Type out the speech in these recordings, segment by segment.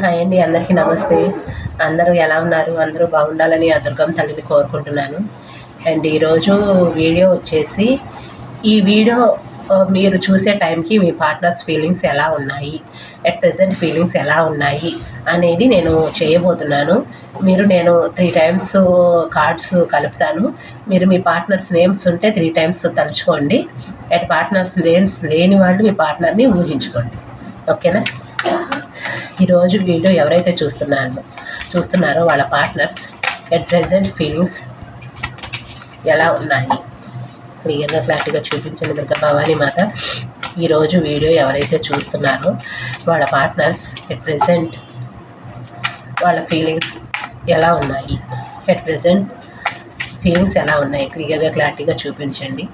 Hi అండి, అందరికీ నమస్తే. అందరూ ఎలా ఉన్నారు? అందరూ బాగుండాలని ఆ దుర్గమ్మ తల్లిని కోరుకుంటున్నాను. అండ్ ఈరోజు వీడియో వచ్చేసి, ఈ వీడియో మీరు చూసే టైంకి మీ పార్ట్నర్స్ ఫీలింగ్స్ ఎలా ఉన్నాయి, అట్ ప్రెజెంట్ ఫీలింగ్స్ ఎలా ఉన్నాయి అనేది నేను చేయబోతున్నాను. నేను 3 టైమ్స్ కార్డ్స్ కలుపుతాను. మీరు మీ పార్ట్నర్స్ నేమ్స్ ఉంటే 3 టైమ్స్ తలుచుకోండి. అట్ పార్ట్నర్స్ నేమ్స్ లేని వాళ్ళు మీ పార్ట్నర్ని ఊహించుకోండి. ఓకేనా? ఈరోజు వీడియో ఎవరైతే చూస్తున్నారో వాళ్ళ పార్ట్నర్స్ ఎట్ ప్రెజెంట్ ఫీలింగ్స్ ఎలా ఉన్నాయి క్లియర్గా క్లారిటీగా చూపించండి దుర్గా భవానీ మాత. ఈరోజు వీడియో ఎవరైతే చూస్తున్నారో వాళ్ళ పార్ట్నర్స్ ఎట్ ప్రెజెంట్ వాళ్ళ ఫీలింగ్స్ ఎలా ఉన్నాయి, ఎట్ ప్రెజెంట్ ఫీలింగ్స్ ఎలా ఉన్నాయి క్లియర్గా క్లారిటీగా చూపించండి.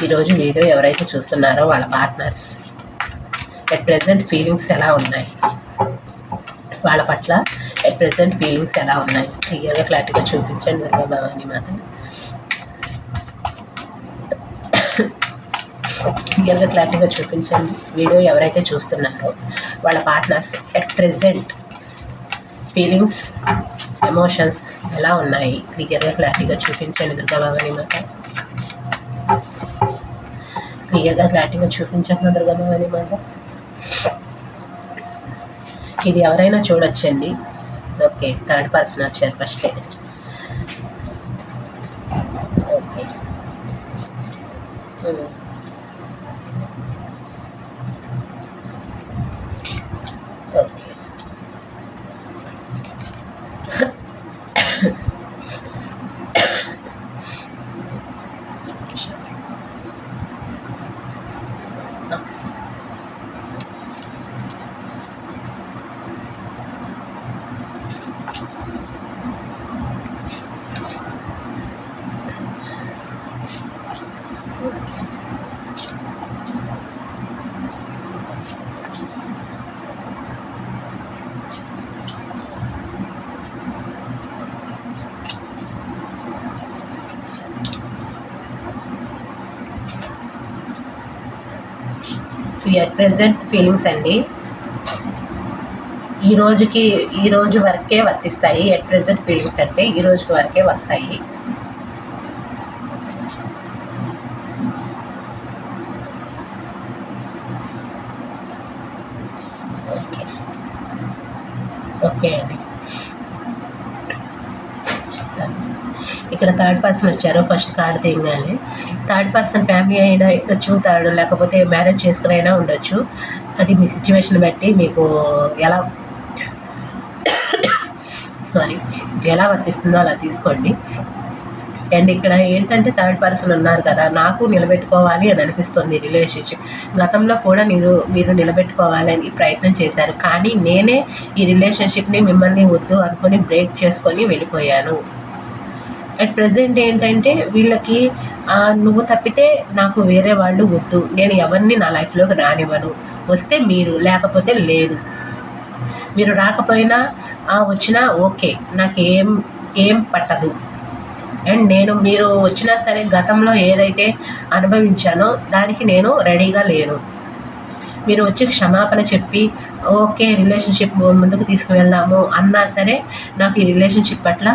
ఈరోజు వీడియో ఎవరైతే చూస్తున్నారో వాళ్ళ పార్ట్నర్స్ ఎట్ ప్రెజెంట్ ఫీలింగ్స్ ఎలా ఉన్నాయి, వాళ్ళ పట్ల ఎట్ ప్రెజెంట్ ఫీలింగ్స్ ఎలా ఉన్నాయి క్లియర్గా క్లారిటీగా చూపించండి దుర్గా భవానీ మాత. క్లియర్గా క్లారిటీగా చూపించండి. వీడియో ఎవరైతే చూస్తున్నారో వాళ్ళ partners at present feelings, emotions ఎలా ఉన్నాయి క్లియర్గా క్లారిటీగా చూపించండి దుర్గా భవానీ మాత. క్లియర్గా క్లారిటీగా చూపించండి దుర్గా భవానీ మాత. ఇది ఎవరైనా చూడొచ్చండి. ఓకే, థర్డ్ పర్సన్ వచ్చారు ఫస్టే. ఓకే, ఓకే, ఇవి అట్ ప్రెజెంట్ ఫీలింగ్స్ అండి. ఈ రోజు వరకే వర్తిస్తాయి. అట్ ప్రెజెంట్ ఫీలింగ్స్ అంటే ఈ రోజుకి వరకే వస్తాయి. ఓకే, ఓకే అండి, చెప్తాను. ఇక్కడ థర్డ్ పర్సన్ వచ్చారు. ఫస్ట్ కార్డు తీయగానే థర్డ్ పర్సన్ ఫ్యామిలీ అయినా ఉండొచ్చు, లేకపోతే మ్యారేజ్ చేసుకుని అయినా ఉండొచ్చు. అది మీ సిచ్యువేషన్ బట్టి మీకు ఎలా వర్తిస్తుందో అలా తీసుకోండి. అండ్ ఇక్కడ ఏంటంటే థర్డ్ పర్సన్ ఉన్నారు కదా, నాకు నిలబెట్టుకోవాలి అని అనిపిస్తుంది రిలేషన్షిప్. గతంలో కూడా మీరు నిలబెట్టుకోవాలని ప్రయత్నం చేశారు, కానీ నేనే ఈ రిలేషన్షిప్ని మిమ్మల్ని వద్దు అనుకొని బ్రేక్ చేసుకొని వెళ్ళిపోయాను. అట్ ప్రెజెంట్ ఏంటంటే వీళ్ళకి నువ్వు తప్పితే నాకు వేరే వాళ్ళు వద్దు, నేను ఎవరిని నా లైఫ్లోకి రానివ్వను, వస్తే మీరు, లేకపోతే లేదు. మీరు రాకపోయినా వచ్చినా ఓకే, నాకు ఏం పట్టదు. అండ్ మీరు వచ్చినా సరే గతంలో ఏదైతే అనుభవించానో దానికి నేను రెడీగా లేను. మీరు వచ్చి క్షమాపణ చెప్పి ఓకే రిలేషన్షిప్ ముందుకు తీసుకువెళ్దాము అన్నా సరే నాకు ఈ రిలేషన్షిప్ పట్ల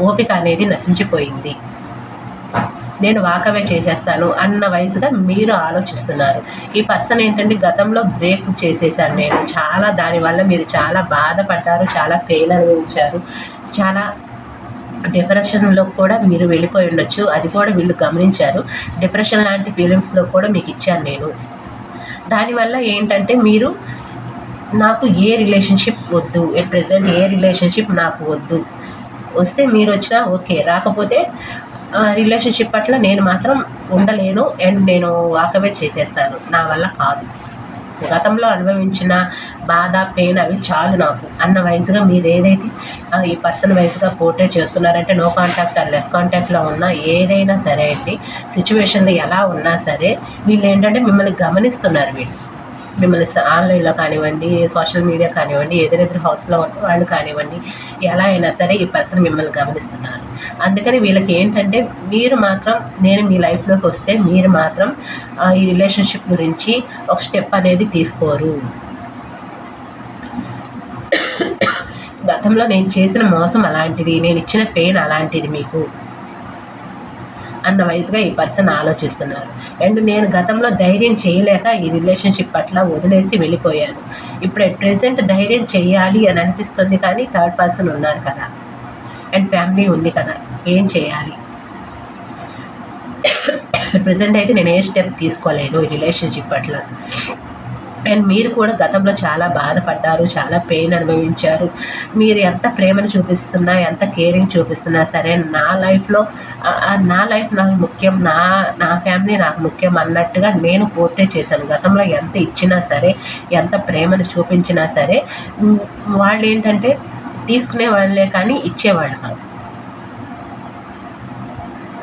ఓపిక అనేది నశించిపోయింది, నేను వాకవే చేసేస్తాను అన్న వైజ్గా మీరు ఆలోచిస్తున్నారు. ఈ పర్సన్ ఏంటంటే గతంలో బ్రేక్ చేసేసాను నేను చాలా, దానివల్ల మీరు చాలా బాధపడ్డారు, చాలా పెయిన్ అనుభవించారు, చాలా డిప్రెషన్లో కూడా మీరు వెళ్ళిపోయి ఉండొచ్చు. అది కూడా వీళ్ళు గమనించారు. డిప్రెషన్ లాంటి ఫీలింగ్స్లో కూడా మీకు ఇచ్చాను నేను. దానివల్ల ఏంటంటే మీరు నాకు ఏ రిలేషన్షిప్ వద్దు, ఎట్ ప్రెజెంట్ ఏ రిలేషన్షిప్ నాకు వద్దు, వస్తే మీరు వచ్చినా ఓకే, రాకపోతే రిలేషన్షిప్ పట్ల నేను మాత్రం ఉండలేను అండ్ నేను వాకవే చేసేస్తాను, నా వల్ల కాదు, గతంలో అనుభవించిన బాధ పెయిన్ అవి చాలు నాకు అన్న వైజ్గా మీరు ఏదైతే ఈ పర్సన్ వైజ్గా పోర్ట్రేట్ చేస్తున్నారంటే నో కాంటాక్ట్ ఆర్ లెస్ కాంటాక్ట్లో ఉన్నా ఏదైనా సరే అండి, సిచ్యువేషన్లో ఎలా ఉన్నా సరే వీళ్ళు ఏంటంటే మిమ్మల్ని గమనిస్తున్నారు. మిమ్మల్ని ఆన్లైన్లో కానివ్వండి, సోషల్ మీడియా కానివ్వండి, ఎదురెదురు హౌస్లో ఉన్న వాళ్ళు కానివ్వండి, ఎలా అయినా సరే ఈ పర్సన్ మిమ్మల్ని గమనిస్తున్నారు. అందుకని వీళ్ళకి ఏంటంటే మీరు మాత్రం, నేను మీ లైఫ్లోకి వస్తే మీరు మాత్రం ఈ రిలేషన్షిప్ గురించి ఒక స్టెప్ అనేది తీసుకోరు. గతంలో నేను చేసిన మోసం అలాంటిది, నేను ఇచ్చిన పెయిన్ అలాంటిది మీకు అన్న వయసుగా ఈ పర్సన్ ఆలోచిస్తున్నారు. అండ్ నేను గతంలో ధైర్యం చేయలేక ఈ రిలేషన్షిప్ పట్ల వదిలేసి వెళ్ళిపోయాను. ఇప్పుడు అట్ ప్రెజెంట్ ధైర్యం చేయాలి అని అనిపిస్తుంది, కానీ థర్డ్ పర్సన్ ఉన్నారు కదా, అండ్ ఫ్యామిలీ ఉంది కదా, ఏం చేయాలి? ప్రెజెంట్ అయితే నేను ఏ స్టెప్ తీసుకోలేను ఈ రిలేషన్షిప్ పట్ల. అండ్ మీరు కూడా గతంలో చాలా బాధపడ్డారు, చాలా పెయిన్ అనుభవించారు. మీరు ఎంత ప్రేమను చూపిస్తున్నా, ఎంత కేరింగ్ చూపిస్తున్నా సరే, నా లైఫ్ నాకు ముఖ్యం, నా ఫ్యామిలీ నాకు ముఖ్యం అన్నట్టుగా నేను పోర్ట్రే చేశాను. గతంలో ఎంత ఇచ్చినా సరే, ఎంత ప్రేమను చూపించినా సరే, వాళ్ళు ఏంటంటే తీసుకునే వాళ్ళే కానీ ఇచ్చేవాళ్ళు కాదు.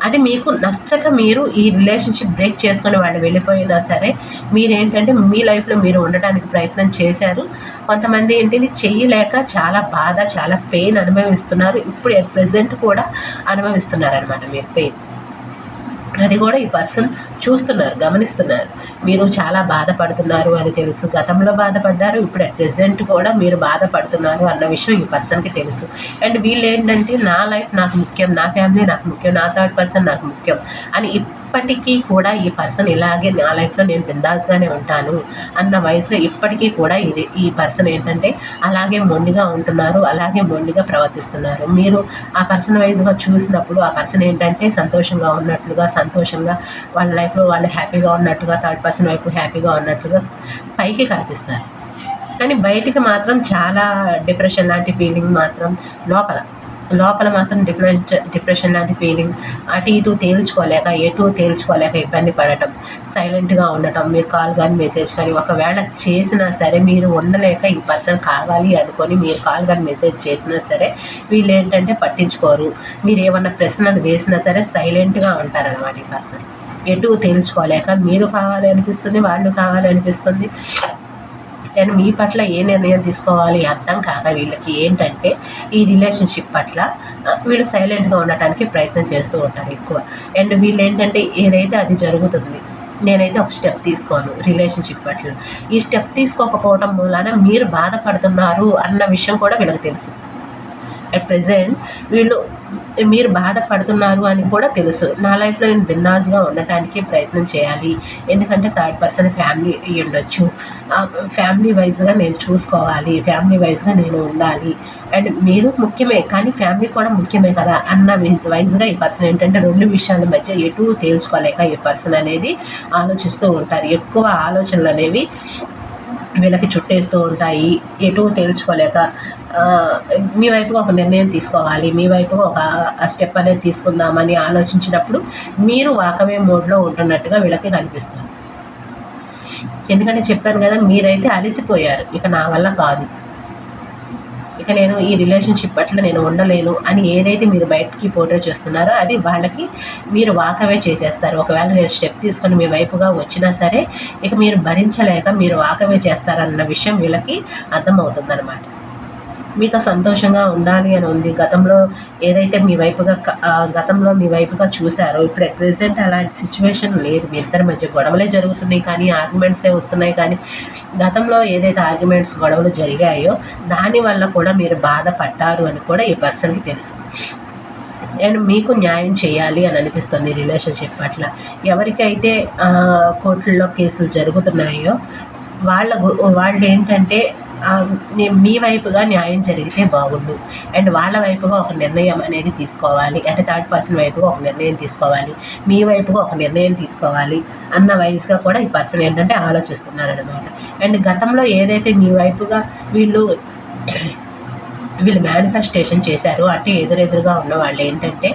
అది మీకు నచ్చక మీరు ఈ రిలేషన్షిప్ బ్రేక్ చేసుకొని వాళ్ళు వెళ్ళిపోయినా సరే, మీరేంటంటే మీ లైఫ్లో మీరు ఉండటానికి ప్రయత్నం చేశారు. కొంతమంది ఏంటిది చెయ్యలేక చాలా బాధ, చాలా పెయిన్ అనుభవిస్తున్నారు. ఇప్పుడు అట్ ప్రెజెంట్ కూడా అనుభవిస్తున్నారనమాట మీరు పెయిన్. అది కూడా ఈ పర్సన్ చూస్తున్నారు, గమనిస్తున్నారు. మీరు చాలా బాధపడుతున్నారు అని తెలుసు. గతంలో బాధపడ్డారు, ఇప్పుడు అట్ ప్రెజెంట్ కూడా మీరు బాధపడుతున్నారు అన్న విషయం ఈ పర్సన్కి తెలుసు. అండ్ వీళ్ళు ఏంటంటే నా లైఫ్ నాకు ముఖ్యం, నా ఫ్యామిలీ నాకు ముఖ్యం, నా థర్డ్ పర్సన్ నాకు ముఖ్యం అని ఇప్పటికీ కూడా ఈ పర్సన్ ఇలాగే నా లైఫ్లో నేను బిందాస్గానే ఉంటాను అన్న వయసులో ఇప్పటికీ కూడా ఈ పర్సన్ ఏంటంటే అలాగే మొండిగా ఉంటున్నారు, అలాగే మొండిగా ప్రవర్తిస్తున్నారు. మీరు ఆ పర్సన్ వైజ్గా చూసినప్పుడు ఆ పర్సన్ ఏంటంటే సంతోషంగా ఉన్నట్లుగా, సంతోషంగా వాళ్ళ లైఫ్లో వాళ్ళు హ్యాపీగా ఉన్నట్టుగా, థర్డ్ పర్సన్ వైపు హ్యాపీగా ఉన్నట్లుగా పైకి కనిపిస్తారు. కానీ బయటికి మాత్రం చాలా డిప్రెషన్ లాంటి ఫీలింగ్ మాత్రం లోపల మాత్రం డిప్రెషన్ లాంటి ఫీలింగ్, అటు ఇటు తేల్చుకోలేక ఇబ్బంది పడటం, సైలెంట్గా ఉండటం. మీరు కాల్ కానీ మెసేజ్ కానీ ఒకవేళ చేసినా సరే మీరు ఉండలేక ఈ పర్సన్ కావాలి అనుకొని మీరు కాల్ కానీ మెసేజ్ చేసినా సరే వీళ్ళు ఏంటంటే పట్టించుకోరు. మీరు ఏమన్నా ప్రశ్నలు వేసినా సరే సైలెంట్గా ఉంటారన్నమాట ఈ పర్సన్. ఎటు తేల్చుకోలేక మీరు కావాలి అనిపిస్తుంది, వాళ్ళు కావాలి అనిపిస్తుంది. అండ్ మీ పట్ల ఏ నిర్ణయం తీసుకోవాలి అర్థం కాక వీళ్ళకి ఏంటంటే ఈ రిలేషన్షిప్ పట్ల వీళ్ళు సైలెంట్గా ఉండటానికి ప్రయత్నం చేస్తూ ఉంటారు ఎక్కువ. అండ్ వీళ్ళు ఏంటంటే ఏదైతే అది జరుగుతుంది, నేనైతే ఒక స్టెప్ తీసుకోను రిలేషన్షిప్ పట్ల. ఈ స్టెప్ తీసుకోకపోవడం మూలాన మీరు బాధపడుతున్నారు అన్న విషయం కూడా వీళ్ళకి తెలుసు. అట్ ప్రెజెంట్ మీరు బాధపడుతున్నారు అని కూడా తెలుసు. నా లైఫ్లో నేను బిందాస్గా ఉండటానికి ప్రయత్నం చేయాలి, ఎందుకంటే థర్డ్ పర్సన్ ఫ్యామిలీ ఉండొచ్చు, ఫ్యామిలీ వైజ్గా నేను చూసుకోవాలి, ఫ్యామిలీ వైజ్గా నేను ఉండాలి. అండ్ మీరు ముఖ్యమే కానీ ఫ్యామిలీ కూడా ముఖ్యమే కదా అన్న వైజ్గా ఈ పర్సన్ ఏంటంటే రెండు విషయాల మధ్య ఎటు తేల్చుకోలేక ఈ పర్సన్ అనేది ఆలోచిస్తూ ఉంటారు. ఎక్కువ ఆలోచనలు అనేవి వీళ్ళకి చుట్టేస్తూ ఉంటాయి. ఎటు తేల్చుకోలేక మీ వైపుగా ఒక నిర్ణయం తీసుకోవాలి, మీ వైపుగా ఒక స్టెప్ అనేది తీసుకుందామని ఆలోచించినప్పుడు మీరు వాకవే మోడ్లో ఉంటున్నట్టుగా వీళ్ళకి కనిపిస్తుంది. ఎందుకంటే చెప్పాను కదా, మీరైతే అలసిపోయారు, ఇక నా వల్ల కాదు, ఇక నేను ఈ రిలేషన్షిప్ పట్ల నేను ఉండలేను అని ఏదైతే మీరు బయటికి పోర్ట్రే చేస్తున్నారో అది వాళ్ళకి మీరు వాకవే చేసేస్తారు. ఒకవేళ నేను స్టెప్ తీసుకొని మీ వైపుగా వచ్చినా సరే ఇక మీరు భరించలేక మీరు వాకవే చేస్తారన్న విషయం వీళ్ళకి అర్థమవుతుందన్నమాట. మీతో సంతోషంగా ఉండాలి అని ఉంది. గతంలో ఏదైతే గతంలో మీ వైపుగా చూశారో ఇప్పుడు అట్ ప్రెజెంట్ అలాంటి సిచ్యువేషన్ లేదు. మీ ఇద్దరి మధ్య గొడవలే జరుగుతున్నాయి కానీ ఆర్గ్యుమెంట్సే వస్తున్నాయి. కానీ గతంలో ఏదైతే ఆర్గ్యుమెంట్స్ గొడవలు జరిగాయో దానివల్ల కూడా మీరు బాధపడ్డారు అని కూడా ఈ పర్సన్కి తెలుసు. అండ్ మీకు న్యాయం చేయాలి అని అనిపిస్తుంది రిలేషన్షిప్ పట్ల. ఎవరికైతే కోర్టుల్లో కేసులు జరుగుతున్నాయో వాళ్ళు ఏంటంటే మీ వైపుగా న్యాయం జరిగితే బాగుండు, అండ్ వాళ్ళ వైపుగా ఒక నిర్ణయం అనేది తీసుకోవాలి, అంటే థర్డ్ పర్సన్ వైపుగా ఒక నిర్ణయం తీసుకోవాలి, మీ వైపుగా ఒక నిర్ణయం తీసుకోవాలి అన్న వైజ్గా కూడా ఈ పర్సన్ ఏంటంటే ఆలోచిస్తున్నారనమాట. అండ్ గతంలో ఏదైతే మీ వైపుగా వీళ్ళు మేనిఫెస్టేషన్ చేశారు అంటే ఎదురెదురుగా ఉన్న వాళ్ళు ఏంటంటే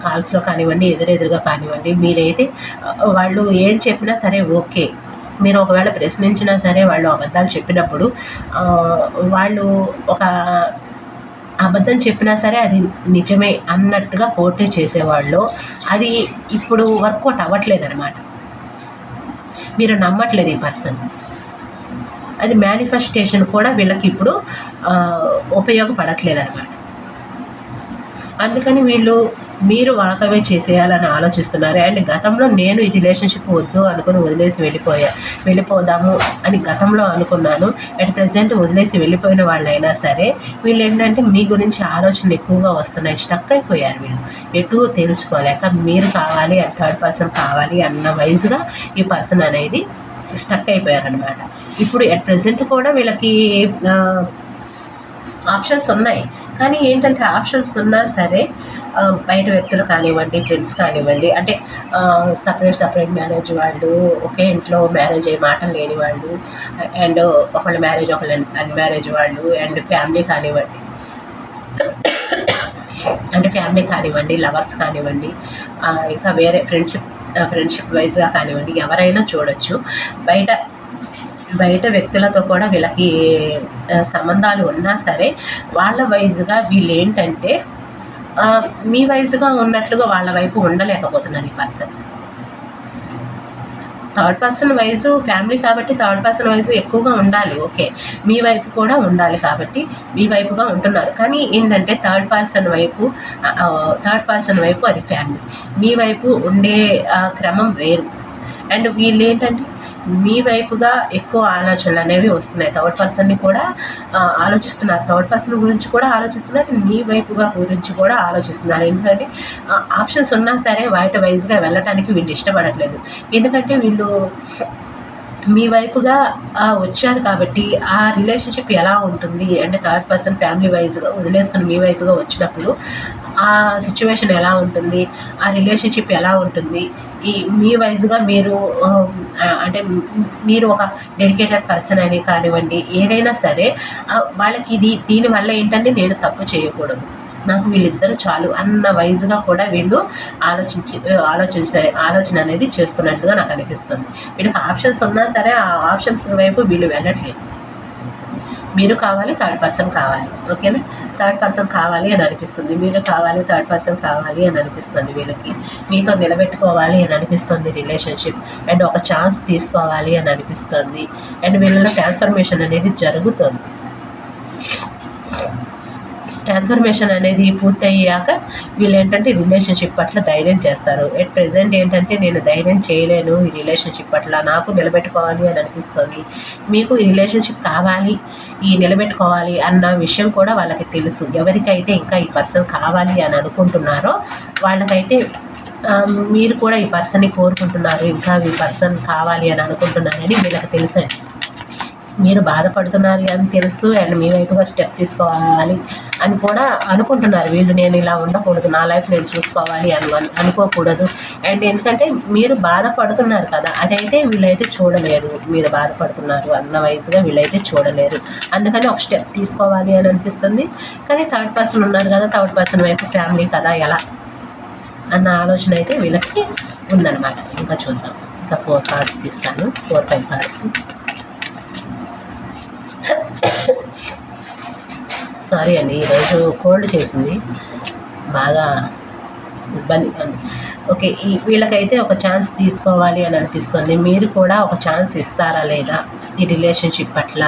కాల్స్లో కానివ్వండి, ఎదురెదురుగా కానివ్వండి, మీరైతే వాళ్ళు ఏం చెప్పినా సరే ఓకే, మీరు ఒకవేళ ప్రశ్నించినా సరే వాళ్ళు అబద్ధాలు చెప్పినప్పుడు వాళ్ళు ఒక అబద్ధం చెప్పినా సరే అది నిజమే అన్నట్టుగా పోర్ట్రే చేసేవాళ్ళు. అది ఇప్పుడు వర్కౌట్ అవ్వట్లేదు అనమాట. మీరు నమ్మట్లేదు ఈ పర్సన్. అది మేనిఫెస్టేషన్ కూడా వీళ్ళకి ఇప్పుడు ఉపయోగపడట్లేదు అనమాట. అందుకని వీళ్ళు మీరు వాకవే చేసేయాలని ఆలోచిస్తున్నారు. అండ్ గతంలో నేను ఈ రిలేషన్షిప్ వద్దు అనుకుని వదిలేసి వెళ్ళిపోదాము అని గతంలో అనుకున్నాను. అట్ ప్రజెంట్ వదిలేసి వెళ్ళిపోయిన వాళ్ళైనా సరే వీళ్ళు ఏంటంటే మీ గురించి ఆలోచనలు ఎక్కువగా వస్తున్నాయి. స్టక్ అయిపోయారు వీళ్ళు, ఎటు తెలుసుకోలేక మీరు కావాలి అండ్ థర్డ్ పర్సన్ కావాలి అన్న వైజ్గా ఈ పర్సన్ అనేది స్టక్ అయిపోయారనమాట. ఇప్పుడు అట్ ప్రజెంట్ కూడా వీళ్ళకి ఆప్షన్స్ ఉన్నాయి. కానీ ఏంటంటే ఆప్షన్స్ ఉన్నా సరే బయట వ్యక్తులు కానివ్వండి, ఫ్రెండ్స్ కానివ్వండి, అంటే సపరేట్ మ్యారేజ్ వాళ్ళు, ఒకే ఇంట్లో మ్యారేజ్ అయ్యే మాటలు లేని వాళ్ళు, అండ్ ఒకళ్ళ మ్యారేజ్ ఒకళ్ళ అన్మ్యారేజ్ వాళ్ళు, అండ్ ఫ్యామిలీ కానివ్వండి, లవర్స్ కానివ్వండి, ఇంకా వేరే ఫ్రెండ్షిప్ వైజ్గా కానివ్వండి, ఎవరైనా చూడొచ్చు. బయట వ్యక్తులతో కూడా వీళ్ళకి సంబంధాలు ఉన్నా సరే వాళ్ళ వైజ్గా వీళ్ళు ఏంటంటే మీ వైజ్గా ఉన్నట్లుగా వాళ్ళ వైపు ఉండలేకపోతున్నారు ఈ person. Third person wise family కాబట్టి థర్డ్ పర్సన్ వైజు ఎక్కువగా ఉండాలి, ఓకే, మీ వైపు కూడా ఉండాలి కాబట్టి మీ వైపుగా ఉంటున్నారు. కానీ ఏంటంటే థర్డ్ పర్సన్ వైపు అది ఫ్యామిలీ, మీ వైపు ఉండే క్రమం వేరు. అండ్ వీళ్ళు ఏంటంటే మీ వైపుగా ఎక్కువ ఆలోచనలు అనేవి వస్తున్నాయి. థర్డ్ పర్సన్ని కూడా ఆలోచిస్తున్నారు, థర్డ్ పర్సన్ గురించి కూడా ఆలోచిస్తున్నారు, మీ వైపుగా గురించి కూడా ఆలోచిస్తున్నారు. ఎందుకంటే ఆప్షన్స్ ఉన్నా సరే వాటి వైజ్గా వెళ్ళటానికి వీళ్ళు ఇష్టపడట్లేదు. ఎందుకంటే వీళ్ళు మీ వైపుగా వచ్చారు కాబట్టి ఆ రిలేషన్షిప్ ఎలా ఉంటుంది అంటే థర్డ్ పర్సన్ ఫ్యామిలీ వైజ్గా వదిలేసుకుని మీ వైపుగా వచ్చినప్పుడు ఆ సిచ్యువేషన్ ఎలా ఉంటుంది, ఆ రిలేషన్షిప్ ఎలా ఉంటుంది, మీ వైజ్గా మీరు అంటే మీరు ఒక డెడికేటెడ్ పర్సన్ అని కానివ్వండి, ఏదైనా సరే వాళ్ళకి దీనివల్ల ఏంటంటే నేను తప్పు చేయకూడదు, నాకు వీళ్ళిద్దరూ చాలు అన్న వైజ్గా కూడా వీళ్ళు ఆలోచన అనేది చేస్తున్నట్టుగా నాకు అనిపిస్తుంది. వీళ్ళకి ఆప్షన్స్ ఉన్నా సరే ఆ ఆప్షన్స్ వైపు వీళ్ళు వెళ్ళట్లేదు. మీరు కావాలి, థర్డ్ పర్సన్ కావాలి, ఓకేనా, థర్డ్ పర్సన్ కావాలి అని అనిపిస్తుంది, మీరు కావాలి, థర్డ్ పర్సన్ కావాలి అని అనిపిస్తుంది. వీళ్ళకి మీతో నిలబెట్టుకోవాలి అని అనిపిస్తుంది రిలేషన్షిప్, అండ్ ఒక ఛాన్స్ తీసుకోవాలి అని అనిపిస్తుంది. అండ్ వీళ్ళలో ట్రాన్స్ఫర్మేషన్ అనేది జరుగుతుంది. ట్రాన్స్ఫర్మేషన్ అనేది పూర్తయ్యాక వీళ్ళు ఏంటంటే రిలేషన్షిప్ పట్ల ధైర్యం చేస్తారు. ఎట్ ప్రెజెంట్ ఏంటంటే నేను ధైర్యం చేయలేను ఈ రిలేషన్షిప్ పట్ల, నాకు నిలబెట్టుకోవాలి అని అనిపిస్తుంది. మీకు ఈ రిలేషన్షిప్ కావాలి, నిలబెట్టుకోవాలి అన్న విషయం కూడా వాళ్ళకి తెలుసు. ఎవరికైతే ఇంకా ఈ పర్సన్ కావాలి అని అనుకుంటున్నారో వాళ్ళకైతే మీరు కూడా ఈ పర్సన్ని కోరుకుంటున్నారు, ఇంకా ఈ పర్సన్ కావాలి అని అనుకుంటున్నారని వీళ్ళకి తెలుసండి. మీరు బాధపడుతున్నారు అని తెలుసు, అండ్ మీ వైపుగా స్టెప్ తీసుకోవాలి అని కూడా అనుకుంటున్నారు వీళ్ళు. నేను ఇలా ఉండకూడదు, నా లైఫ్ నేను చూసుకోవాలి అనుకోకూడదు. అండ్ ఎందుకంటే మీరు బాధపడుతున్నారు కదా, అదైతే వీళ్ళైతే చూడలేరు. మీరు బాధపడుతున్నారు అన్న వైజ్గా వీళ్ళైతే చూడలేరు. అందుకని ఒక స్టెప్ తీసుకోవాలి అని అనిపిస్తుంది. కానీ థర్డ్ పర్సన్ ఉన్నారు కదా, థర్డ్ పర్సన్ వైపు ఫ్యామిలీ కదా ఎలా అన్న ఆలోచన అయితే వీళ్ళకి ఉందన్నమాట. ఇంకా చూద్దాం, ఇంకా 4 కార్డ్స్ తీస్తాను, 4-5 కార్డ్స్. సారీ అండి, ఈరోజు కోల్డ్ చేసింది, బాగా ఇబ్బంది. ఓకే, వీళ్ళకైతే ఒక ఛాన్స్ తీసుకోవాలి అని అనిపిస్తుంది. మీరు కూడా ఒక ఛాన్స్ ఇస్తారా లేదా ఈ రిలేషన్షిప్ పట్ల?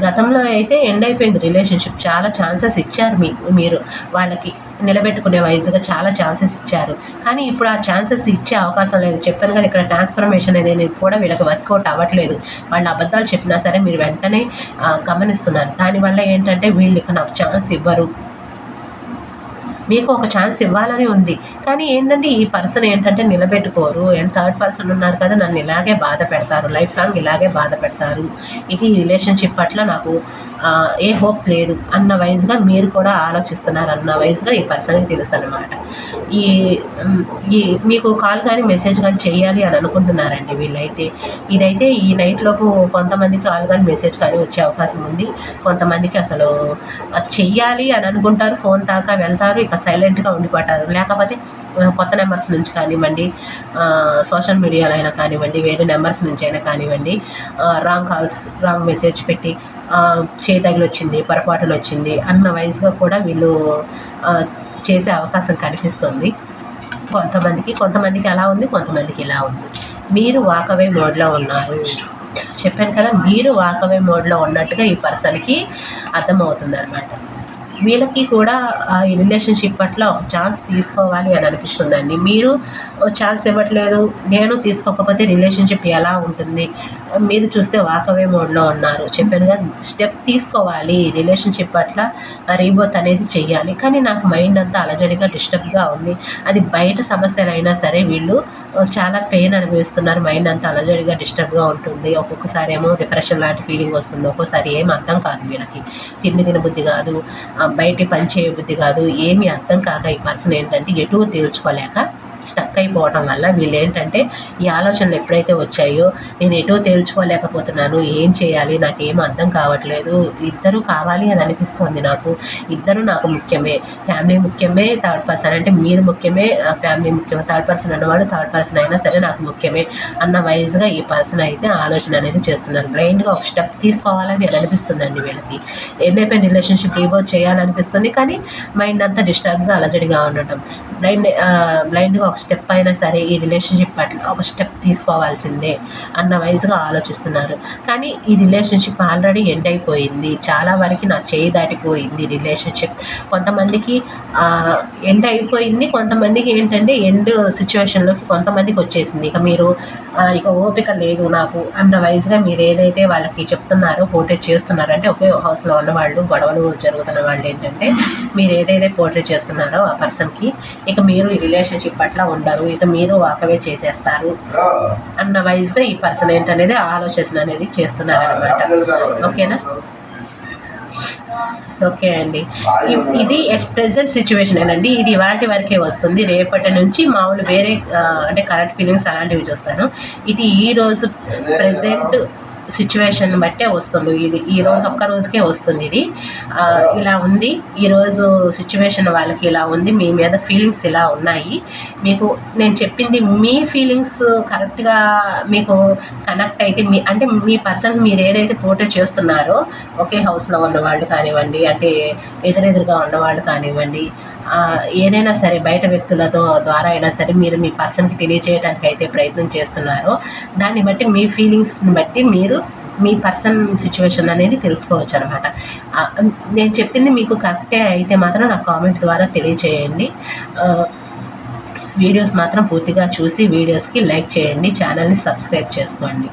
గతంలో అయితే ఎండ్ అయిపోయింది రిలేషన్షిప్, చాలా ఛాన్సెస్ ఇచ్చారు మీరు వాళ్ళకి నిలబెట్టుకునే వైజ్గా చాలా ఛాన్సెస్ ఇచ్చారు. కానీ ఇప్పుడు ఆ ఛాన్సెస్ ఇచ్చే అవకాశం లేదు. చెప్పాను కదా, ఇక్కడ ట్రాన్స్ఫర్మేషన్ అనేది కూడా వీళ్ళకి వర్కౌట్ అవ్వట్లేదు. వాళ్ళు అబద్ధాలు చెప్పినా సరే మీరు వెంటనే గమనిస్తున్నారు. దానివల్ల ఏంటంటే వీళ్ళు ఇక నాకు ఛాన్స్ ఇవ్వరు, మీకు ఒక ఛాన్స్ ఇవ్వాలని ఉంది. కానీ ఏంటంటే ఈ పర్సన్ ఏంటంటే నిలబెట్టుకోరు. అండ్ థర్డ్ పర్సన్ ఉన్నారు కదా, నన్ను ఇలాగే బాధ పెడతారు, లైఫ్ లాంగ్ ఇలాగే బాధ పెడతారు, ఇక ఈ రిలేషన్షిప్ పట్ల నాకు ఏ హోప్ లేదు అన్న వైజ్గా మీరు కూడా ఆలోచిస్తున్నారు అన్న వైజ్గా ఈ పర్సన్కి తెలుసు అనమాట. ఈ మీకు కాల్ కానీ మెసేజ్ కానీ చేయాలి అని అనుకుంటున్నారండి వీళ్ళైతే. ఇదైతే ఈ నైట్లోపు కొంతమందికి కాల్ కానీ మెసేజ్ కానీ వచ్చే అవకాశం ఉంది. కొంతమందికి అసలు చెయ్యాలి అని అనుకుంటారు, ఫోన్ దాకా వెళ్తారు, ఇక సైలెంట్గా ఉండిపోతారు. లేకపోతే కొత్త నెంబర్స్ నుంచి కానివ్వండి, సోషల్ మీడియాలో అయినా కానివ్వండి, వేరే నెంబర్స్ నుంచి అయినా కానివ్వండి, రాంగ్ మెసేజ్ పెట్టి తగిలి వచ్చింది, పొరపాటున వచ్చింది అన్న వైజ్గా కూడా వీళ్ళు చేసే అవకాశం కనిపిస్తుంది. కొంతమందికి అలా ఉంది, కొంతమందికి ఇలా ఉంది. మీరు వాకవే మోడ్లో ఉన్నారు, చెప్పాను కదా, మీరు వాకవే మోడ్లో ఉన్నట్టుగా ఈ పర్సన్కి అర్థమవుతుంది అనమాట. వీళ్ళకి కూడా ఈ రిలేషన్షిప్ పట్ల ఒక ఛాన్స్ తీసుకోవాలి అని అనిపిస్తుందండి. మీరు ఛాన్స్ ఇవ్వట్లేదు, నేను తీసుకోకపోతే రిలేషన్షిప్ ఎలా ఉంటుంది? మీరు చూస్తే వాకవే మోడ్లో ఉన్నారు. చెప్పానుగా, స్టెప్ తీసుకోవాలి, రిలేషన్షిప్ పట్ల రీబోత్ అనేది చెయ్యాలి. కానీ నాకు మైండ్ అంతా అలజడిగా డిస్టర్బ్గా ఉంది. అది బయట సమస్యలైనా సరే వీళ్ళు చాలా పెయిన్ అనుభవిస్తున్నారు. మైండ్ అంతా అలజడిగా డిస్టర్బ్గా ఉంటుంది. ఒక్కొక్కసారి ఏమో డిప్రెషన్ లాంటి ఫీలింగ్ వస్తుంది. ఒక్కోసారి ఏం అర్థం కాదు వీళ్ళకి. తిండి తినబుద్ధి కాదు, బయట పని చేయబుద్ధి కాదు. ఏమీ అర్థం కాక ఈ పర్సన్ ఏంటంటే ఎటూ తేల్చుకోలేక స్టక్ అయిపోవడం వల్ల వీళ్ళు ఏంటంటే ఈ ఆలోచనలు ఎప్పుడైతే వచ్చాయో నేను ఎటో తేల్చుకోలేకపోతున్నాను, ఏం చేయాలి, నాకు ఏం అర్థం కావట్లేదు, ఇద్దరు కావాలి అని అనిపిస్తుంది నాకు. ఇద్దరు నాకు ముఖ్యమే, ఫ్యామిలీ ముఖ్యమే, థర్డ్ పర్సన్ అంటే మీరు ముఖ్యమే, ఫ్యామిలీ ముఖ్యమే, థర్డ్ పర్సన్ అన్నవాడు థర్డ్ పర్సన్ అయినా సరే నాకు ముఖ్యమే అన్న వైజ్గా ఈ పర్సన్ అయితే ఆలోచన అనేది చేస్తున్నారు. బ్లైండ్గా ఒక స్టెప్ తీసుకోవాలని అనిపిస్తుందండి వీళ్ళకి. ఎన్నైపోయిన రిలేషన్షిప్ రీబోత్ చేయాలనిపిస్తుంది, కానీ మైండ్ అంతా డిస్టర్బ్గా అలజడిగా ఉండటం. బ్లైండ్గా ఒక స్టెప్ అయినా సరే ఈ రిలేషన్షిప్ పట్ల ఒక స్టెప్ తీసుకోవాల్సిందే అన్న వైజ్గా ఆలోచిస్తున్నారు. కానీ ఈ రిలేషన్షిప్ ఆల్రెడీ ఎండ్ అయిపోయింది. చాలా వరకు నా చేయి దాటిపోయింది రిలేషన్షిప్. కొంతమందికి ఎండ్ అయిపోయింది, కొంతమందికి ఏంటంటే ఎండ్ సిచ్యువేషన్లోకి కొంతమందికి వచ్చేసింది. ఇక మీరు ఇక ఓపిక లేదు నాకు అన్న వైజ్గా మీరు ఏదైతే వాళ్ళకి చెప్తున్నారో, పోర్ట్రేట్ చేస్తున్నారో, అంటే ఒకే హౌస్లో ఉన్నవాళ్ళు, గొడవలు జరుగుతున్న వాళ్ళు ఏంటంటే మీరు ఏదైతే పోర్ట్రేట్ చేస్తున్నారో ఆ పర్సన్కి ఇక మీరు ఈ రిలేషన్షిప్ పట్ల ఉండరు, ఇక మీరు వాకవే చేసేస్తారు అన్న వైజ్గా ఈ పర్సన్ ఏంటనేది ఆలోచన అనేది చేస్తున్నారనమాట. ఓకేనా? ఓకే అండి, ఇది ఎట్ ప్రెజెంట్ సిచ్యువేషన్ ఏనండి. ఇది వాటి వరకే వస్తుంది. రేపటి నుంచి మామూలు వేరే అంటే కరెంట్ ఫీలింగ్స్ అలాంటివి చూస్తాను. ఇది ఈరోజు ప్రెజెంట్ సిచ్యువేషన్ బట్టే వస్తుంది. ఇది ఈరోజు ఒక్క రోజుకే వస్తుంది. ఇది ఇలా ఉంది, ఈరోజు సిచ్యువేషన్ వాళ్ళకి ఇలా ఉంది, మీ మీద ఫీలింగ్స్ ఇలా ఉన్నాయి. మీకు నేను చెప్పింది మీ ఫీలింగ్స్ కరెక్ట్గా మీకు కనెక్ట్ అయితే అంటే మీ పర్సన్ మీరు ఏదైతే పోర్ట్రేట్ చేస్తున్నారో ఒకే హౌస్లో ఉన్నవాళ్ళు కానివ్వండి, అంటే ఎదురెదురుగా ఉన్నవాళ్ళు కానివ్వండి, ఏదైనా సరే బయట వ్యక్తులతో ద్వారా అయినా సరే మీరు మీ పర్సన్కి తెలియజేయడానికి అయితే ప్రయత్నం చేస్తున్నారో దాన్ని బట్టి మీ ఫీలింగ్స్ని బట్టి మీరు మీ పర్సన్ సిచ్యువేషన్ అనేది తెలుసుకోవచ్చు అనమాట. నేను చెప్పింది మీకు కరెక్టే అయితే మాత్రం నాకు కామెంట్ ద్వారా తెలియజేయండి. వీడియోస్ మాత్రం పూర్తిగా చూసి వీడియోస్కి లైక్ చేయండి, ఛానల్ని సబ్స్క్రైబ్ చేసుకోండి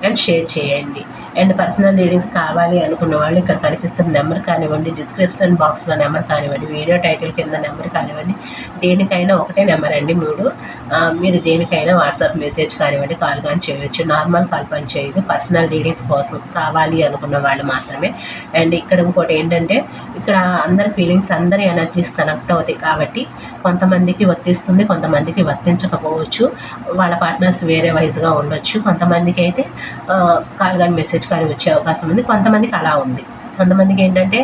అండ్ షేర్ చేయండి. అండ్ పర్సనల్ రీడింగ్స్ కావాలి అనుకున్న వాళ్ళు ఇక్కడ కనిపిస్తున్న నెంబర్ కానివ్వండి, డిస్క్రిప్షన్ బాక్స్లో నెంబర్ కానివ్వండి, వీడియో టైటిల్ కింద నెంబర్ కానివ్వండి, దేనికైనా ఒకటే నెంబర్ అండి 3. మీరు దేనికైనా వాట్సాప్ మెసేజ్ కానివ్వండి, కాల్ కానీ చేయవచ్చు. నార్మల్ కాల్ పని చేయదు. పర్సనల్ రీడింగ్స్ కోసం కావాలి అనుకున్న వాళ్ళు మాత్రమే. అండ్ ఇక్కడ ఇంకోటి ఏంటంటే ఇక్కడ అందరి ఫీలింగ్స్, అందరి ఎనర్జీస్ కనెక్ట్ అవుతాయి కాబట్టి కొంతమందికి వర్తిస్తుంది, కొంతమందికి వర్తించకపోవచ్చు. వాళ్ళ పార్ట్నర్స్ వేరే వైజ్గా ఉండొచ్చు. కొంతమందికి అయితే కాల్ కానీ మెసేజ్ కానీ వచ్చే అవకాశం ఉంది, కొంతమందికి అలా ఉంది. కొంతమందికి ఏంటంటే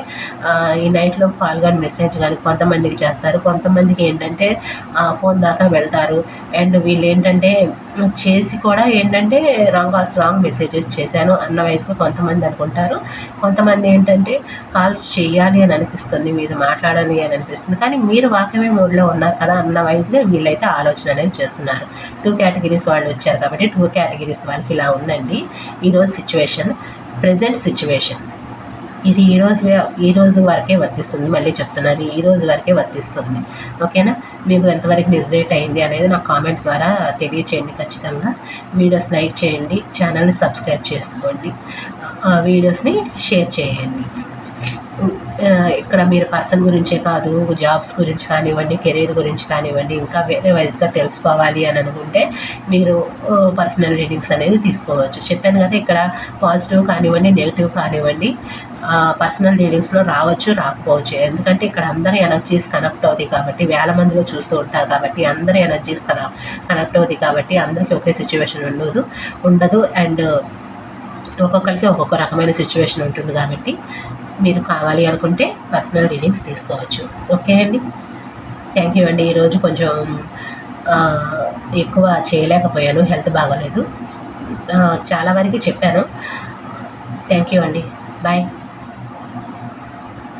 ఈ నైట్లో కాల్ కానీ మెసేజ్ కానీ కొంతమందికి చేస్తారు, కొంతమందికి ఏంటంటే ఫోన్ దాకా వెళ్తారు. అండ్ వీళ్ళు ఏంటంటే చేసి కూడా ఏంటంటే రాంగ్ మెసేజెస్ చేశాను అన్న వయసులో కొంతమంది అనుకుంటారు. కొంతమంది ఏంటంటే కాల్స్ చేయాలి అని అనిపిస్తుంది, మీరు మాట్లాడాలి అని అనిపిస్తుంది, కానీ మీరు వాకమే మోడ్లో ఉన్నారు కదా అన్న వయసులో వీళ్ళైతే ఆలోచన అనేది చేస్తున్నారు. 2 కేటగిరీస్ వాళ్ళు వచ్చారు కాబట్టి 2 కేటగిరీస్ వాళ్ళకి ఇలా ఉందండి ఈరోజు సిచ్యువేషన్, ప్రజెంట్ సిచ్యువేషన్. ఇది ఈరోజు వరకే వర్తిస్తుంది. మళ్ళీ చెప్తున్నారు, ఈరోజు వరకే వర్తిస్తుంది. ఓకేనా? మీకు ఎంతవరకు నిజరేట్ అయింది అనేది నాకు కామెంట్ ద్వారా తెలియచేయండి. ఖచ్చితంగా వీడియోస్ లైక్ చేయండి, ఛానల్ని సబ్స్క్రైబ్ చేసుకోండి, వీడియోస్ని షేర్ చేయండి. ఇక్కడ మీరు పర్సన్ గురించే కాదు, జాబ్స్ గురించి కానివ్వండి, కెరీర్ గురించి కానివ్వండి, ఇంకా వేరే వైజ్గా తెలుసుకోవాలి అని అనుకుంటే మీరు పర్సనల్ రీడింగ్స్ అనేది తీసుకోవచ్చు. చెప్పాను కదా, ఇక్కడ పాజిటివ్ కానివ్వండి, నెగిటివ్ కానివ్వండి పర్సనల్ రీడింగ్స్లో రావచ్చు, రాకపోవచ్చు. ఎందుకంటే ఇక్కడ అందరి ఎనర్జీస్ కనెక్ట్ అవుతాయి కాబట్టి, వేల మందిలో చూస్తూ ఉంటారు కాబట్టి అందరి ఎనర్జీస్ కనెక్ట్ అవుతాయి కాబట్టి అందరికీ ఒకే సిచ్యువేషన్ ఉండదు. అండ్ ఒక్కొక్కరికి ఒక్కొక్క రకమైన సిచ్యువేషన్ ఉంటుంది కాబట్టి మీరు కావాలి అనుకుంటే పర్సనల్ రీడింగ్స్ తీసుకోవచ్చు. ఓకే అండి, థ్యాంక్ యూ అండి. ఈరోజు కొంచెం ఎక్కువ చేయలేకపోయాను, హెల్త్ బాగోలేదు. చాలా వరకు చెప్పాను. థ్యాంక్ యూ అండి, బాయ్.